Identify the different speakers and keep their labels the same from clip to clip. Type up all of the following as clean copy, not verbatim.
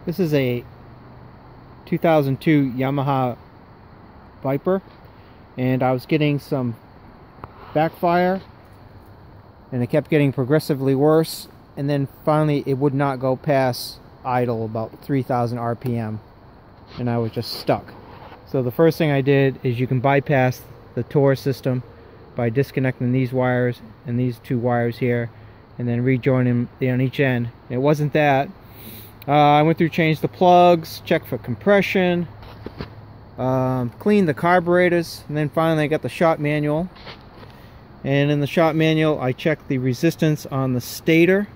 Speaker 1: This is a 2002 Yamaha Viper, and I was getting some backfire, and it kept getting progressively worse, and then finally it would not go past idle about 3,000 RPM, and I was just stuck. So the first thing I did is you can bypass the Tor system by disconnecting these wires and these two wires here, and then rejoin them on each end. It wasn't that. I went through, changed the plugs, checked for compression, cleaned the carburetors, and then finally I got the shop manual. And in the shop manual I checked the resistance on the stator,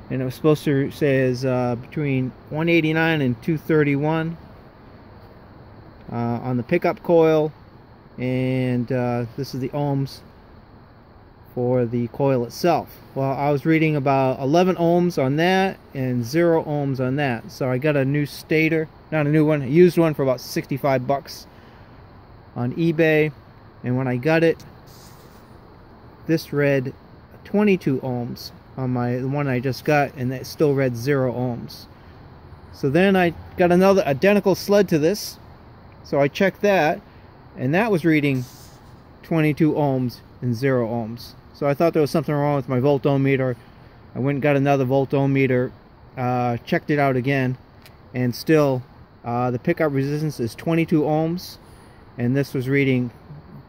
Speaker 1: and it was supposed to say is between 189 and 231 on the pickup coil, and this is the ohms for the coil itself. Well, I was reading about 11 ohms on that and 0 ohms on that. So I got a new stator, not a new one, a used one for about 65 bucks on eBay. And when I got it, this read 22 ohms on the one I just got, and it still read 0 ohms. So then I got another identical sled to this, so I checked that, and that was reading 22 ohms and 0 ohms. So I thought there was something wrong with my voltometer. I went and got another voltometer, checked it out again, and still the pickup resistance is 22 ohms, and this was reading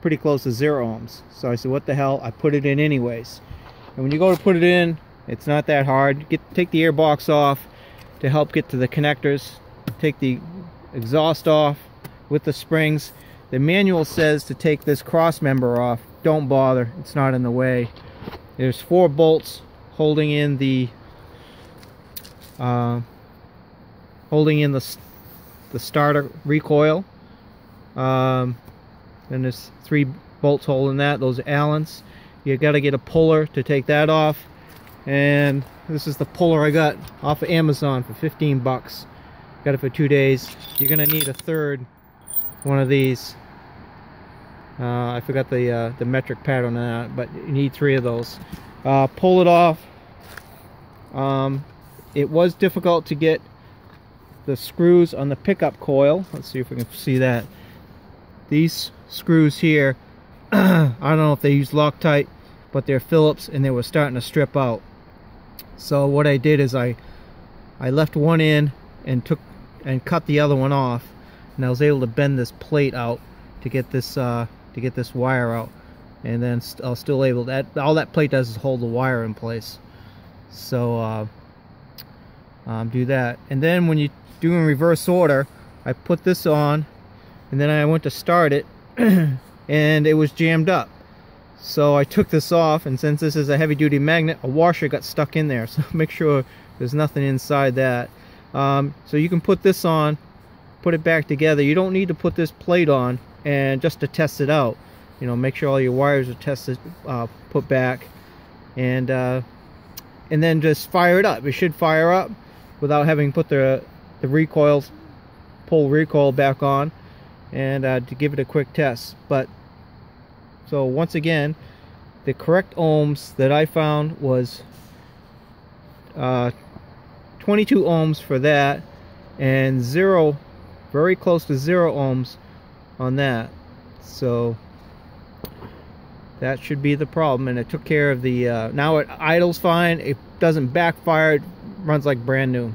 Speaker 1: pretty close to 0 ohms. So I said, what the hell, I put it in anyways. And when you go to put it in, it's not that hard. Take the air box off to help get to the connectors, take the exhaust off with the springs. The manual says to take this cross member off. Don't bother, it's not in the way. There's 4 bolts holding in the starter recoil. Then there's 3 bolts holding that. Those are Allen's. You got to get a puller to take that off, and this is the puller I got off of Amazon for 15 bucks. Got it for 2 days. You're gonna need a third one of these. I forgot the metric pattern on that, but you need 3 of those. Pull it off. It was difficult to get the screws on the pickup coil. Let's see if we can see that. These screws here, I don't know if they use Loctite, but they're Phillips, and they were starting to strip out. So what I did is I left one in and cut the other one off, and I was able to bend this plate out to get this wire out, and then I was still able to, all that plate does is hold the wire in place. So do that, and then when you do in reverse order, I put this on, and then I went to start it and it was jammed up. So I took this off, and since this is a heavy-duty magnet, a washer got stuck in there, so make sure there's nothing inside that. So you can put this on, put it back together. You don't need to put this plate on and just to test it out. You know, make sure all your wires are tested, put back, and then just fire it up. It should fire up without having put the pull recoil back on, and to give it a quick test. But so once again, the correct ohms that I found was 22 ohms for that, and very close to 0 ohms on that. So that should be the problem, and it took care of the now it idles fine. It doesn't backfire. It runs like brand new.